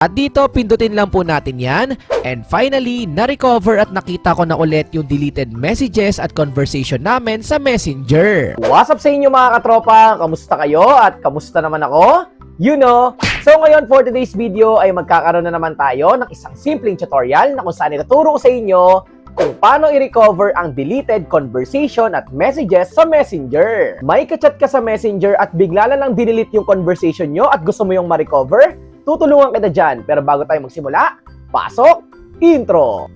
At dito, pindutin lang po natin yan. And finally, na-recover at nakita ko na ulit yung deleted messages at conversation namin sa Messenger. What's up sa inyo mga katropa? Kamusta kayo? At kamusta naman ako? You know! So ngayon for today's video ay magkakaroon na naman tayo ng isang simpleng tutorial na kung saan ituturo ko sa inyo kung paano i-recover ang deleted conversation at messages sa Messenger. May kachat ka sa Messenger at bigla lang dinelete yung conversation nyo at gusto mo yung ma-recover? Tutulungan kita dyan. Pero bago tayo magsimula, pasok, intro!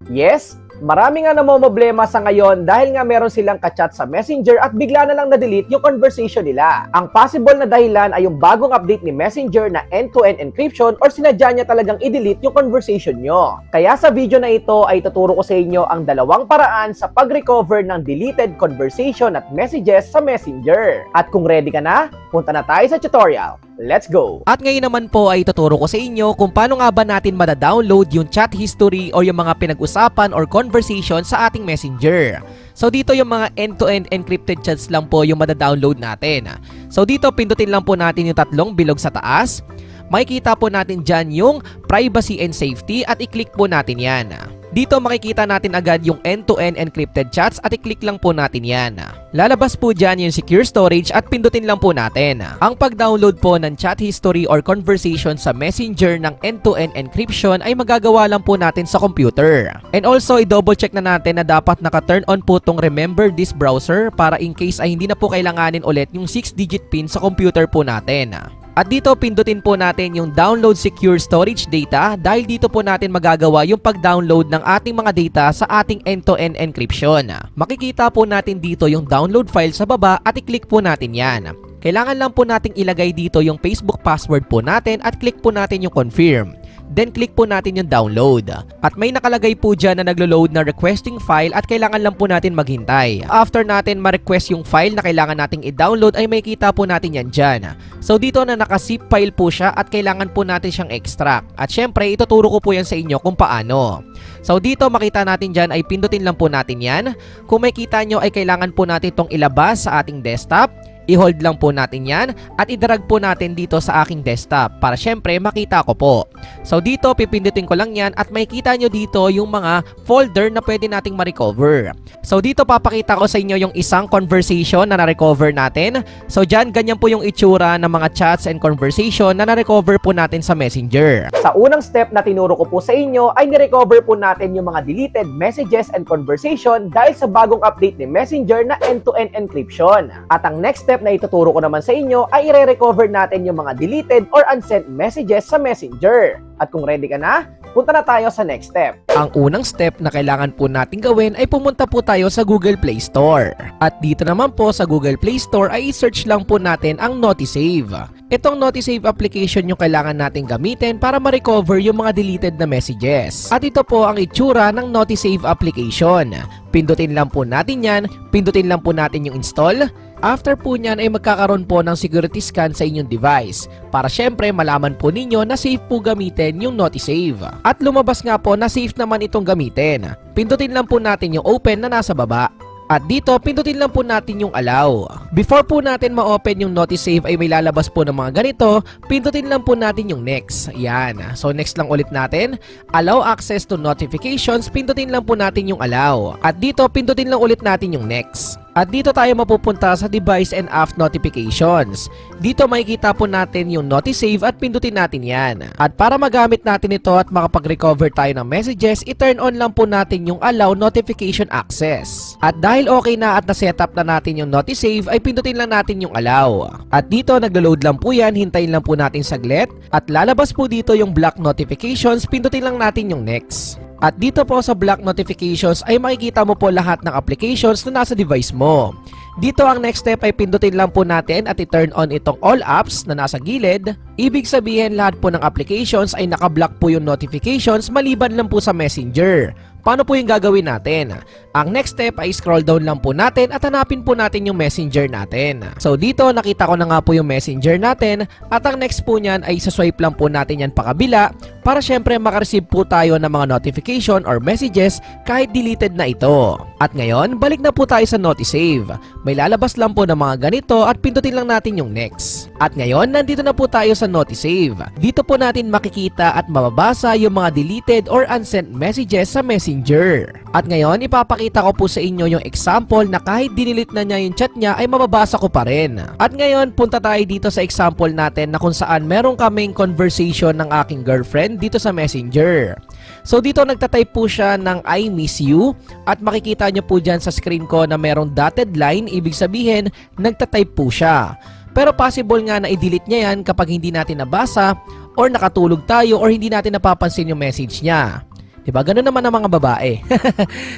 Yes, marami nga namomroblema sa ngayon dahil nga meron silang kachat sa Messenger at bigla na lang na-delete yung conversation nila. Ang possible na dahilan ay yung bagong update ni Messenger na end-to-end encryption or sinadya niya talagang i-delete yung conversation nyo. Kaya sa video na ito ay tuturo ko sa inyo ang dalawang paraan sa pag-recover ng deleted conversation at messages sa Messenger. At kung ready ka na, punta na tayo sa tutorial. Let's go! At ngayon naman po ay tuturo ko sa inyo kung paano nga ba natin mada-download yung chat history o yung mga pinag-usapan or conversation sa ating Messenger. So dito yung mga end-to-end encrypted chats lang po yung mada-download natin. So dito pindutin lang po natin yung tatlong bilog sa taas. Makikita po natin dyan yung privacy and safety at i-click po natin yan. Dito makikita natin agad yung end-to-end encrypted chats at i-click lang po natin yan. Lalabas po dyan yung secure storage at pindutin lang po natin. Ang pag-download po ng chat history or conversation sa Messenger ng end-to-end encryption ay magagawa lang po natin sa computer. And also, i-double check na natin na dapat naka-turn on po tong remember this browser para in case ay hindi na po kailanganin ulit yung 6-digit pin sa computer po natin. At dito pindutin po natin yung download secure storage data dahil dito po natin magagawa yung pag-download ng ating mga data sa ating end-to-end encryption. Makikita po natin dito yung download file sa baba at i-click po natin yan. Kailangan lang po nating ilagay dito yung Facebook password po natin at click po natin yung confirm. Then click po natin yung download. At may nakalagay po dyan na naglo-load na requesting file at kailangan lang po natin maghintay. After natin ma-request yung file na kailangan nating i-download ay makikita po natin yan dyan. So dito na naka-zip file po siya at kailangan po natin siyang extract. At syempre ituturo ko po yan sa inyo kung paano. So dito makita natin dyan ay pindutin lang po natin yan. Kung makikita nyo ay kailangan po natin itong ilabas sa ating desktop. I-hold lang po natin yan at i-drag po natin dito sa aking desktop para syempre makita ko po. So dito pipindutin ko lang yan at makikita nyo dito yung mga folder na pwede nating ma-recover. So dito papakita ko sa inyo yung isang conversation na na-recover natin. So dyan ganyan po yung itsura ng mga chats and conversation na na-recover po natin sa Messenger. Sa unang step na tinuro ko po sa inyo ay ni-recover po natin yung mga deleted messages and conversation dahil sa bagong update ni Messenger na end-to-end encryption. At ang next step na ituturo ko naman sa inyo ay i-recover natin yung mga deleted or unsent messages sa Messenger. At kung ready ka na, punta na tayo sa next step. Ang unang step na kailangan po natin gawin ay pumunta po tayo sa Google Play Store. At dito naman po sa Google Play Store ay i-search lang po natin ang Notisave. Itong Notisave application yung kailangan natin gamitin para ma-recover yung mga deleted na messages. At ito po ang itsura ng Notisave application. Pindutin lang po natin yan, pindutin lang po natin yung install. After po nyan ay magkakaroon po ng security scan sa inyong device para syempre malaman po ninyo na safe po gamitin yung Notisave. At lumabas nga po na safe naman itong gamitin. Pindutin lang po natin yung open na nasa baba. At dito, pindutin lang po natin yung allow. Before po natin ma-open yung Notisave ay may lalabas po ng mga ganito, pindutin lang po natin yung next. Yan. So next lang ulit natin. Allow access to notifications, pindutin lang po natin yung allow. At dito, pindutin lang ulit natin yung next. At dito tayo mapupunta sa device and app notifications. Dito makikita po natin yung Notisave at pindutin natin yan. At para magamit natin ito at makapag-recover tayo ng messages, i-turn on lang po natin yung allow notification access. At dahil okay na at na-setup na natin yung Notisave, ay pindutin lang natin yung allow. At dito naglo-load lang po yan, hintayin lang po natin saglit. At lalabas po dito yung black notifications, pindutin lang natin yung next. At dito po sa black notifications ay makikita mo po lahat ng applications na nasa device mo. Dito ang next step ay pindutin lang po natin at i-turn on itong all apps na nasa gilid. Ibig sabihin lahat po ng applications ay nakablock po yung notifications maliban lang po sa Messenger. Paano po yung gagawin natin? Ang next step ay scroll down lang po natin at hanapin po natin yung messenger natin. So dito nakita ko na nga po yung messenger natin at ang next po niyan ay saswipe lang po natin yan pakabila para syempre makareceive po tayo ng mga notification or messages kahit deleted na ito. At ngayon, balik na po tayo sa Notisave. May lalabas lang po ng mga ganito at pindutin lang natin yung next. At ngayon, nandito na po tayo sa Notisave. Dito po natin makikita at mababasa yung mga deleted or unsent messages sa Messenger. At ngayon, ipapakita ko po sa inyo yung example na kahit dinilit na niya yung chat niya ay mababasa ko pa rin. At ngayon, punta tayo dito sa example natin na kung saan meron kaming conversation ng aking girlfriend dito sa Messenger. So dito nagtatype po siya ng I miss you at makikita nyo po dyan sa screen ko na merong dotted line, ibig sabihin nagtatype po siya. Pero possible nga na i-delete niya yan kapag hindi natin nabasa or nakatulog tayo or hindi natin napapansin yung message niya. Diba? Ganun naman ang mga babae.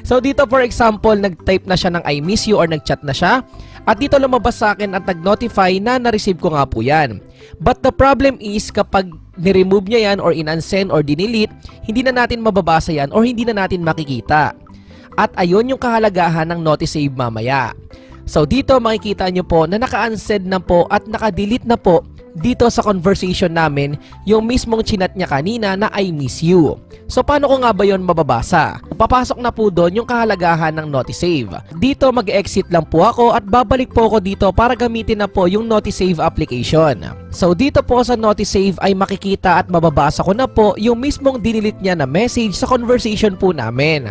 So dito for example, nag-type na siya ng I miss you or nag-chat na siya. At dito lumabas sa akin at nag-notify na na-receive ko nga po yan. But the problem is kapag ni-remove niya yan or in-unsend or dinelete, hindi na natin mababasa yan or hindi na natin makikita. At ayun yung kahalagahan ng Notisave mamaya. So dito makikita nyo po na naka-unsend na po at naka-delete na po dito sa conversation namin yung mismong chinat niya kanina na I miss you. So paano ko nga ba yon mababasa? Papasok na po doon yung kahalagahan ng Notisave. Dito mag-exit lang po ako at babalik po ako dito para gamitin na po yung Notisave application. So dito po sa Notisave ay makikita at mababasa ko na po yung mismong dinilit niya na message sa conversation po namin.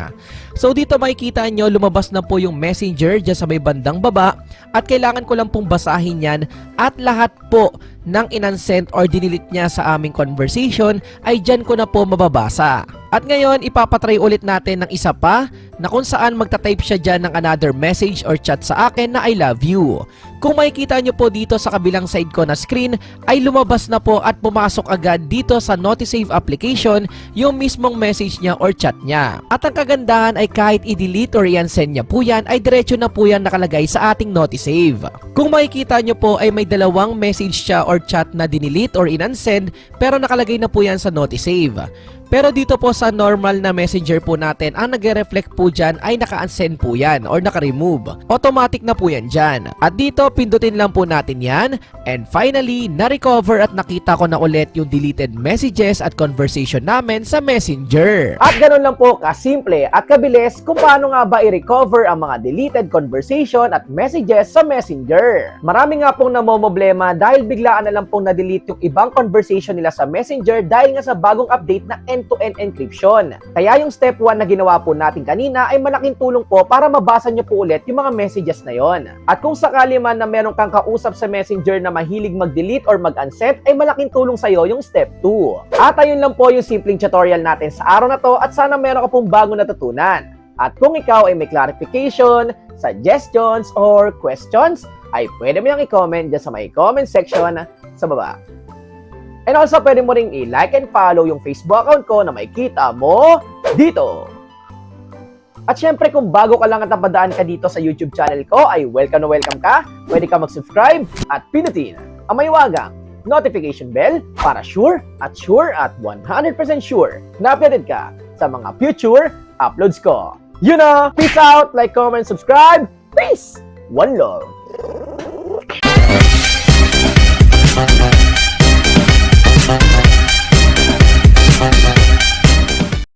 So dito makikita nyo lumabas na po yung messenger dyan sa may bandang baba at kailangan ko lang pong basahin yan at lahat po ng inansend or dinilit niya sa aming conversation ay dyan ko na po mababasa. At ngayon, ipapatry ulit natin ng isa pa na kung saan magta-type siya dyan ng another message or chat sa akin na I love you. Kung makikita nyo po dito sa kabilang side ko na screen, ay lumabas na po at pumasok agad dito sa Notisave application yung mismong message niya or chat niya. At ang kagandahan ay kahit i-delete or i-unsend niya po yan, ay diretso na po yan nakalagay sa ating Notisave. Kung makikita nyo po ay may dalawang message siya or chat na dinelete or in-unsend pero nakalagay na po yan sa Notisave. Pero dito po sa normal na messenger po natin, ang nagre-reflect po dyan ay naka-unsend po yan or naka-remove. Automatic na po yan dyan. At dito, pindutin lang po natin yan. And finally, na-recover at nakita ko na ulit yung deleted messages at conversation namin sa messenger. At ganun lang po kasimple at kabilis kung paano nga ba i-recover ang mga deleted conversation at messages sa messenger. Marami nga pong namomoblema dahil biglaan na lang pong na-delete yung ibang conversation nila sa messenger dahil nga sa bagong update na end-to-end encryption. Kaya yung step 1 na ginawa po natin kanina ay malaking tulong po para mabasa nyo po ulit yung mga messages na yon. At kung sakali man na meron kang kausap sa messenger na mahilig mag-delete or mag-unsend, ay malaking tulong sa'yo yung step 2. At ayun lang po yung simpleng tutorial natin sa araw na to at sana meron ka pong bago natutunan. At kung ikaw ay may clarification, suggestions, or questions, ay pwede mo yung i-comment dyan sa may comment section sa baba. And also, pwede mo ring i-like and follow yung Facebook account ko na makikita mo dito. At syempre, kung bago ka lang at napadaan ka dito sa YouTube channel ko, ay welcome na welcome ka. Pwede ka mag-subscribe at pinutin ang may wagang notification bell para sure at 100% sure na updated ka sa mga future uploads ko. Yun na! Peace out! Like, comment, subscribe! Peace! One love!